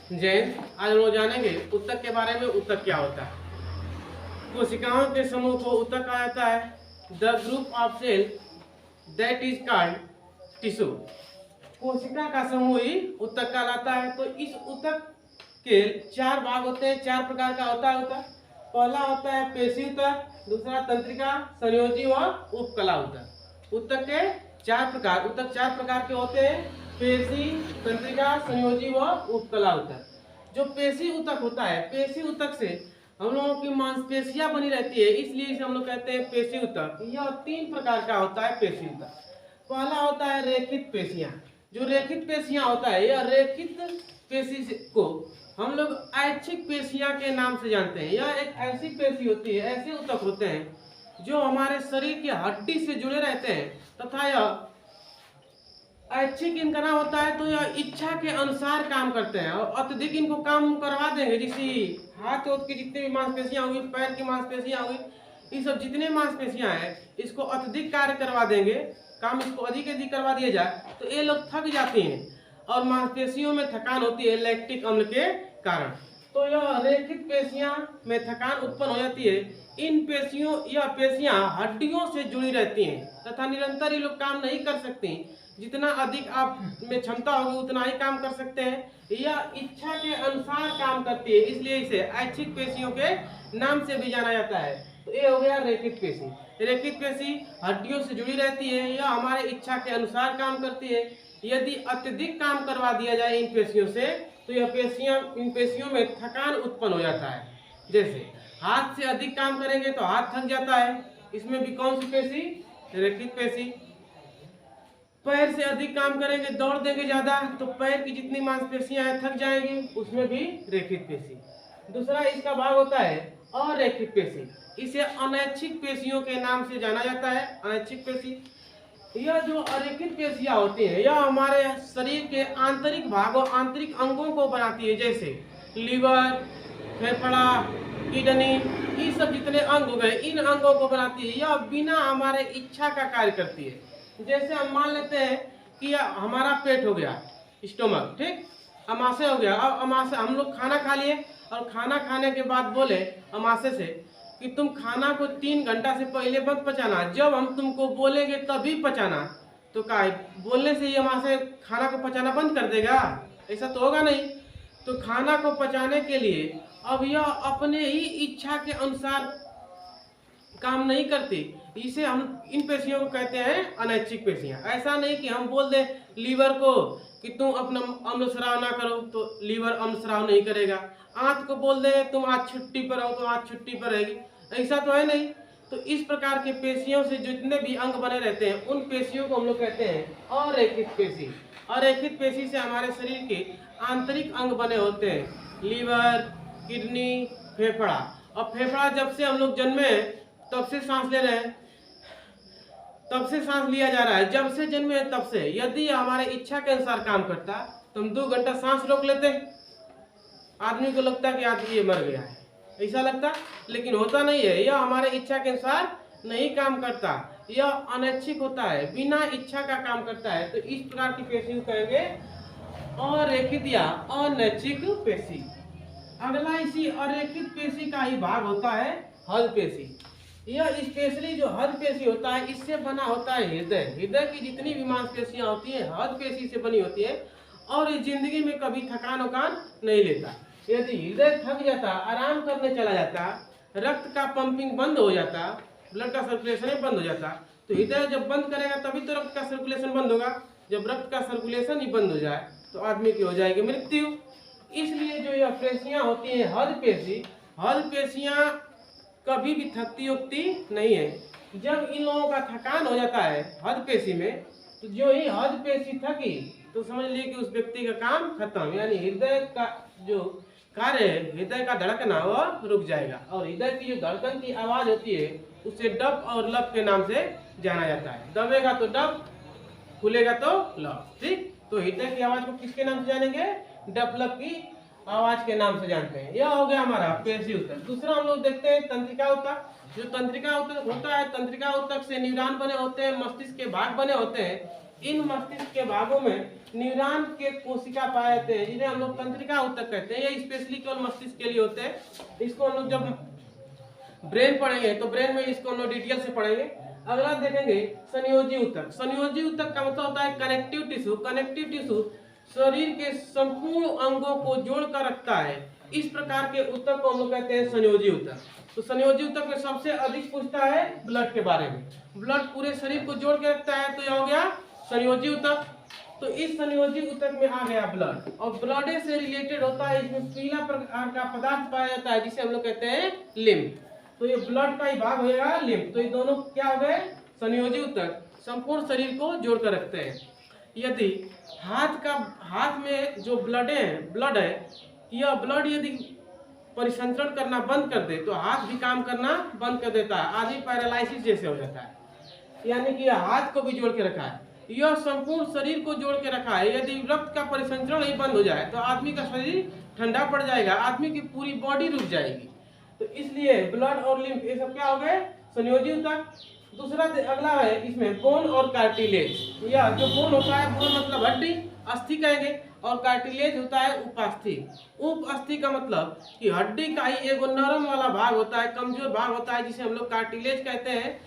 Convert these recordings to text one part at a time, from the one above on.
जैन आज हम लोग जानेंगे ऊतक के बारे में। ऊतक क्या होता है? कोशिकाओं के समूह को ऊतक कहा जाता है। The group of cell that is called tissue. कोशिका का समूह ही ऊतक कहलाता है। तो इस ऊतक के चार भाग होते हैं, चार प्रकार का होता है ऊतक। पहला होता है पेशी ऊतक, दूसरा तंत्रिका, संयोजी व उपकला ऊतक। ऊतक के चार प्रकार के होते हैं: पेशी, तंत्रिका, संयोजी व उपकला ऊतक। जो पेशी ऊतक होता है, पेशी ऊतक से हम लोगों की मांसपेशियां बनी रहती है, इसलिए इसे हम लोग कहते हैं पेशी ऊतक। यह तीन प्रकार का होता है पेशी ऊतक। पहला होता है रेखित पेशियां। जो रेखित पेशियां होता है, यह रेखित पेशी को हम लोग ऐच्छिक पेशियां के नाम से जानते हैं। यह एक ऐसी पेशी होती है, ऐसे ऊतक होते हैं जो हमारे शरीर की हड्डी से जुड़े रहते हैं, तथा यह ऐच्छिक इनका नाम होता है। तो यह इच्छा के अनुसार काम करते हैं और अत्यधिक इनको काम करवा देंगे। जैसे हाथ की जितनी भी मांसपेशियां होंगी, पैर की मांसपेशियां होंगी, ये सब जितने मांसपेशियां हैं, इसको अत्यधिक कार्य करवा देंगे, काम इसको अधिक करवा दिया जाए तो ये लोग थक जाती हैं और मांसपेशियों में थकान होती है लैक्टिक अम्ल के कारण। तो यह रेखित पेशियां में थकान उत्पन्न हो जाती है। यह पेशियां हड्डियों से जुड़ी रहती हैं तथा निरंतर ये लोग काम नहीं कर सकती। जितना अधिक आप में क्षमता होगी उतना ही काम कर सकते हैं। यह इच्छा के अनुसार काम करती है, इसलिए इसे ऐच्छिक पेशियों के नाम से भी जाना जाता है। तो ये हो गया रेखित पेशी। रेखित पेशी हड्डियों से जुड़ी रहती है, यह हमारे इच्छा के अनुसार काम करती है। यदि अत्यधिक काम करवा दिया जाए इन पेशियों से तो इन पेशियों में थकान उत्पन्न हो जाता है। जैसे हाथ से अधिक काम करेंगे तो हाथ थक जाता है, इसमें भी कौन सी पेशी? रेखित पेशी। पैर से अधिक काम करेंगे, दौड़ देंगे ज्यादा, तो पैर की जितनी मांसपेशियां हैं थक जाएंगी, उसमें भी रेखित पेशी। दूसरा इसका भाग होता है अरेखित पेशी। इसे अनैच्छिक पेशियों के नाम से जाना जाता है। अनैच्छिक पेशी, यह जो अरेखित पेशियां होती हैं, यह हमारे शरीर के आंतरिक भागों, आंतरिक अंगों को बनाती है। जैसे लीवर, फेफड़ा, किडनी, ये सब जितने अंग हो गए, इन अंगों को बनाती है। यह बिना हमारे इच्छा का कार्य करती है। जैसे हम मान लेते हैं कि हमारा पेट हो गया, स्टोमक, ठीक, अमाशय हो गया। अब अमाशय, हम लोग खाना खा लिए और खाना खाने के बाद बोले अमाशय से कि तुम खाना को 3 घंटा से पहले मत पचाना, जब हम तुमको बोलेंगे तभी पचाना। तो क्या बोलने से ये अमाशय खाना को पचाना बंद कर देगा? ऐसा तो होगा नहीं। तो खाना को पचाने के लिए अब यह अपने ही इच्छा के अनुसार काम नहीं करती। इसे हम इन पेशियों को कहते हैं अनैच्छिक पेशियां। ऐसा नहीं कि हम बोल दें लीवर को कि तुम अपना अम्ल स्राव ना करो तो लीवर अम्ल स्राव नहीं करेगा। आंत को बोल दे तुम आज छुट्टी पर रहो तो आज छुट्टी पर रहेगी, ऐसा तो है नहीं। तो इस प्रकार के पेशियों से जितने भी अंग बने रहते हैं उन पेशियों को हम लोग कहते हैं अरेखित पेशी। अरेखित पेशी से हमारे शरीर के आंतरिक अंग बने होते हैं, लीवर, किडनी, फेफड़ा। और फेफड़ा जब से हम लोग जन्मे तब से सांस ले रहे हैं, तब से सांस लिया जा रहा है, जब से जन्मे तब से। यदि हमारे इच्छा के अनुसार काम करता तो हम 2 घंटा सांस रोक लेते, आदमी को लगता कि आदमी ये मर गया है, ऐसा लगता, लेकिन होता नहीं है। यह हमारे इच्छा के अनुसार नहीं काम करता, यह अनैच्छिक होता है, बिना इच्छा का काम करता है। तो इस प्रकार की पेशी को कहेंगे अरेखित या अनैच्छिक पेशी। अगला इसी अरेखित पेशी का ही भाग होता है हद पेशी। यह स्पेशली जो हद पेशी होता है, इससे बना होता है हृदय। हृदय की जितनी भी मांसपेशियां होती हैं हद पेशी से बनी होती है और इस जिंदगी में कभी थकान वकान नहीं लेता। यदि हृदय थक जाता, आराम करने चला जाता, रक्त का पंपिंग बंद हो जाता, ब्लड का सर्कुलेशन बंद हो जाता, तो हृदय जब बंद करेगा तभी तो रक्त का सर्कुलेशन बंद होगा। जब रक्त का सर्कुलेशन ही बंद हो जाए तो आदमी की हो जाएगी मृत्यु। इसलिए जो यह पेशियां होती हैं हद पेशियां कभी भी थकती उगती नहीं है। जब इन लोगों का थकान हो जाता है हद पेशी में, तो जो ही हद पेशी थकी तो समझ लिए कि उस व्यक्ति का काम खत्म, यानी हृदय का जो कार्य है, हृदय का धड़कना वो रुक जाएगा। और हृदय की जो धड़कन की आवाज होती है उसे डब और लब के नाम से जाना जाता है। दबेगा तो डब, खुलेगा तो लब, ठीक। तो हृदय की आवाज को किसके नाम से जानेंगे? डब लब की आवाज के नाम से जानते हैं। यह हो गया हमारा पेशी ऊतक। दूसरा हम लोग देखते हैं तंत्रिका ऊतक। जो तंत्रिका ऊतक होता है, तंत्रिका ऊतक से न्यूरॉन बने होते हैं, मस्तिष्क के भाग बने होते हैं। इन मस्तिष्क के भागों में न्यूरॉन के कोशिका पाए जाते हैं, जिन्हें हम लोग तंत्रिका ऊतक कहते हैं। ये स्पेशली केवल मस्तिष्क के लिए होते हैं। इसको हम लोग जब ब्रेन पढ़ेंगे तो ब्रेन में इसको हम लोग डिटेल से पढ़ेंगे। अगला देखेंगे संयोजी ऊतक। संयोजी ऊतक का मतलब होता है कनेक्टिव टिश्यू। कनेक्टिव टिश्यू शरीर के संपूर्ण अंगों को जोड़कर रखता है। इस प्रकार के ऊतक को हम लोग कहते हैं संयोजी ऊतक। तो संयोजी ऊतक में सबसे अधिक पूछता है ब्लड के बारे में। ब्लड पूरे शरीर को जोड़ के रखता है, तो यह हो गया संयोजी ऊतक। तो इस संयोजी ऊतक में आ गया ब्लड, और ब्लड से रिलेटेड होता है, इसमें पीला प्रकार का पदार्थ पाया जाता है जिसे हम लोग कहते हैं लिम्फ। तो ये ब्लड का ही भाग होगा लिम्फ। तो ये दोनों क्या हो गए, संयोजी ऊतक, संपूर्ण शरीर को जोड़ कर रखते हैं। यदि हाथ में जो ब्लड है, यह ब्लड यदि परिसंचरण करना बंद कर दे तो हाथ भी काम करना बंद कर देता है, आदमी पैरालाइसिस जैसे हो जाता है। यानी कि यह हाथ को भी जोड़ के रखा है, यह संपूर्ण शरीर को जोड़ के रखा है। यदि रक्त का परिसंचरण ही बंद हो जाए तो आदमी का शरीर ठंडा पड़ जाएगा, आदमी की पूरी बॉडी रुक जाएगी। तो इसलिए ब्लड और लिम्फ ये सब क्या हो गए, संयोजी ऊतक। दूसरा अगला है इसमें बोन और कार्टिलेज। यह जो बोन होता है, बोन मतलब हड्डी, अस्थि कहेंगे, और कार्टिलेज होता है उपास्थि। उपास्थि का मतलब कि हड्डी का ही एक नरम वाला भाग होता है, कमजोर भाग होता है, जिसे हम लोग कार्टिलेज कहते हैं।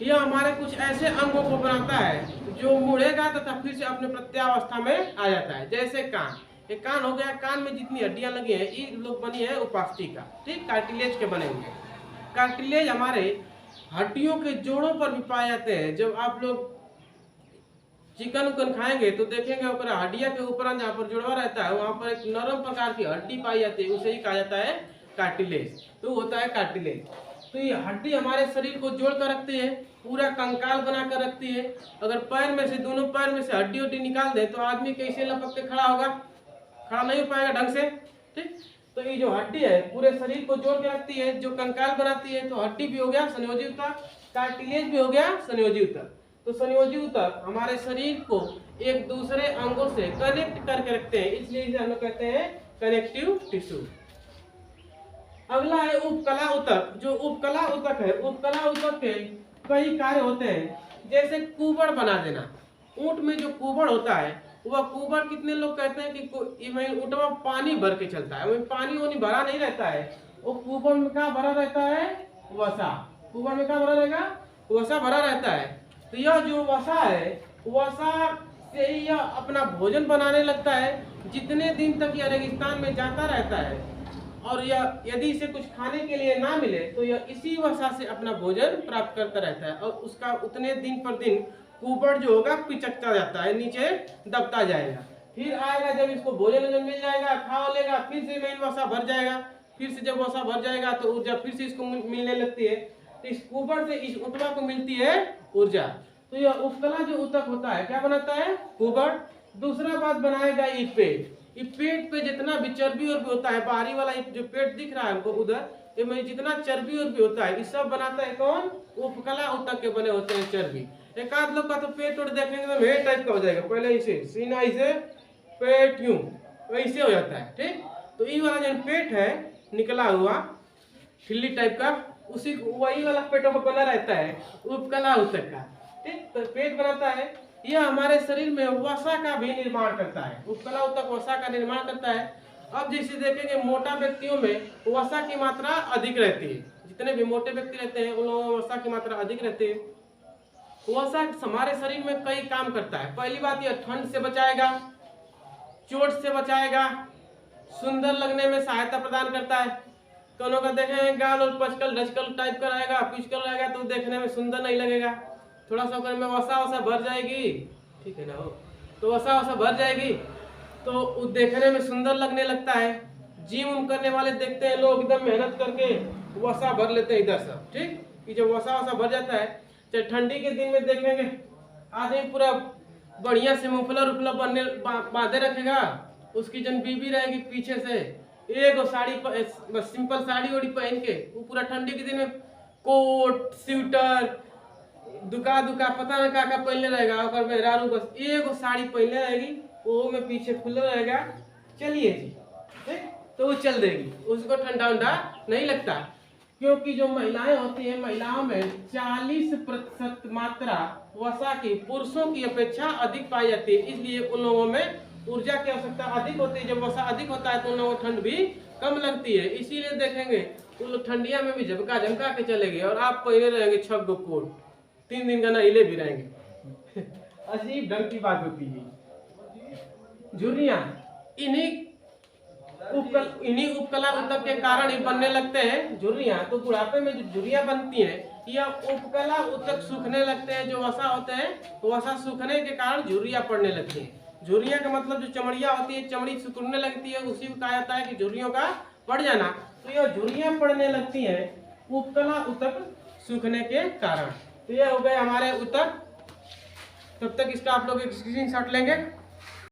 यह हमारे कुछ ऐसे अंगों को बनाता है जो मुड़ेगा तथा फिर से अपने प्रत्यावस्था में आ जाता है। जैसे कान, ये कान हो गया, कान में जितनी हड्डियां लगी हैं ये लोग बनी है उपास्थि का, ठीक, कार्टिलेज के बने हुए। कार्टिलेज हमारे हड्डियों के जोड़ों पर भी पाए जाते हैं। जब आप लोग चिकन उकन खाएंगे तो देखेंगे ऊपर हड्डियां के ऊपर जहाँ पर जुड़वा रहता है वहां पर एक नरम प्रकार की हड्डी पाई जाती है, उसे ही कहा जाता है कार्टिलेज। तो होता है कार्टिलेज। तो ये हड्डी हमारे शरीर को जोड़ कर रखती है, पूरा कंकाल बना कर रखती है। अगर पैर में से, दोनों पैर में से हड्डी उड्डी निकाल दे तो आदमी कैसे लपक के खड़ा होगा, खड़ा नहीं हो पाएगा ढंग से, ठीक। तो ये जो हड्डी है पूरे शरीर को जोड़ के रखती है, जो कंकाल बनाती है। तो हड्डी भी हो गया संयोजी ऊतक, कार्टिलेज भी हो गया संयोजी ऊतक। तो संयोजी ऊतक हमारे शरीर को एक दूसरे अंगों से कनेक्ट करके रखते हैं, इसलिए इसे हम लोग कहते हैं कनेक्टिव टिश्यू। अगला है उपकला ऊतक। जो उपकला ऊतक है, उपकला ऊतक के कई कार्य होते हैं, जैसे कुबड़ बना देना। ऊंट में जो कुबड़ होता है, वह कुबड़ कितने लोग कहते हैं कि ऊंट में पानी भर के चलता है, वही पानी वानी भरा नहीं रहता है। वो कुबड़ में क्या भरा रहता है, वसा। कुबड़ में क्या भरा रहेगा, वसा भरा रहता है। तो यह जो वसा है, वसा से ही यह अपना भोजन बनाने लगता है। जितने दिन तक यह रेगिस्तान में जाता रहता है और यह यदि इसे कुछ खाने के लिए ना मिले तो यह इसी वसा से अपना भोजन प्राप्त करता रहता है, और उसका उतने दिन पर दिन कुबड़ जो होगा पिचकता जाता है, नीचे दबता जाएगा। फिर आएगा जब इसको भोजन मिल जाएगा, खा लेगा, फिर से मेन वसा भर जाएगा। फिर से जब वसा भर जाएगा तो ऊर्जा फिर से इसको मिलने लगती है। तो इस कुबड़ से इस ऊतवा को मिलती है ऊर्जा। तो यह उपकला जो ऊतक होता है क्या बनाता है, कुबड़। दूसरा बात बनाएगा ये पेट। ये पेट पे जितना भी चर्बी और भी होता है, बाहरी वाला जो पेट दिख रहा है हमको उधर, ये में जितना चर्बी और भी होता है, ये सब बनाता है कौन, उपकला ऊतक के बने होते हैं चर्बी। एक आध लोग का तो पेट और देखेंगे तो ये टाइप का हो जाएगा, पहले इसे सीना ऐसे, पेट यूं वैसे हो जाता है, ठीक। तो ये वाला जो पेट है निकला हुआ खिल्ली टाइप का, उसी वही वाला पेट बना रहता है उपकला ऊतक का, ठीक। तो पेट बनाता है, यह हमारे शरीर में वसा का भी निर्माण करता है। उपकला ऊतक वसा का निर्माण करता है। अब जैसे देखेंगे मोटा व्यक्तियों में वसा की मात्रा अधिक रहती है, जितने भी मोटे व्यक्ति रहते हैं उन लोगों में वसा की मात्रा अधिक रहती है। वसा हमारे शरीर में कई काम करता है। पहली बात यह ठंड से बचाएगा, चोट से बचाएगा, सुंदर लगने में सहायता प्रदान करता है। दोनों का देखेंगे गाल और पचकल ढचकल टाइप का रहेगा, पिचकल रहेगा तो देखने में सुंदर नहीं लगेगा। थोड़ा सा अगर में वसा भर जाएगी, ठीक है ना, हो तो वसा भर जाएगी तो देखने में सुंदर लगने लगता है। जिम करने वाले देखते हैं लोग एकदम मेहनत करके वसा भर लेते हैं इधर सब, ठीक। कि जब वसा भर जाता है, चाहे ठंडी के दिन में देखेंगे आदमी पूरा बढ़िया से मुफलर उफलर बांधे रखेगा, उसकी जन बीबी रहेगी पीछे से एक साड़ी बस सिंपल साड़ी ओड़ी पहन के, वो पूरा ठंडी के दिन में कोट स्वेटर दुका पता न का पहनले रहेगा, और मेहरारू बस एक साड़ी पहनले रहेगी, वो में पीछे खुला रहेगा, चलिए जी, ठीक। तो वो चल देगी, उसको ठंडा उंडा नहीं लगता। क्योंकि जो महिलाएं होती हैं, महिलाओं में 40% मात्रा वसा की पुरुषों की अपेक्षा अधिक पाई जाती है, इसलिए उन लोगों में ऊर्जा की आवश्यकता अधिक होती है। जब वसा अधिक होता है तो उन लोगों को ठंड भी कम लगती है, इसीलिए देखेंगे उन लोग ठंडिया में भी झमका झमका के चलेंगे और आप पहले रहेंगे 6 गो कोट, 3 दिन का नहीले भी रहेंगे। अजीब ढंग की बात होती है। झुर्रियां इन्हीं उपकला ऊतक के कारण ही बनने लगते हैं झुर्रियां। तो बुढ़ापे में जो झुर्रियां बनती हैं, यह उपकला ऊतक सूखने लगते हैं, जो वसा होते हैं तो वसा सूखने के कारण झुर्रियां पड़ने लगती हैं। झुर्रियां का मतलब जो चमड़ियां होती है, चमड़ी सिकुड़ने लगती है, उसी को कहा जाता है कि झुर्रियों का पड़ जाना। तो यह झुर्रियां पड़ने लगती हैं उपकला ऊतक सूखने के कारण। तो यह हो गए हमारे ऊतक। तब तक इसका आप लोग एक स्क्रीनशॉट लेंगे।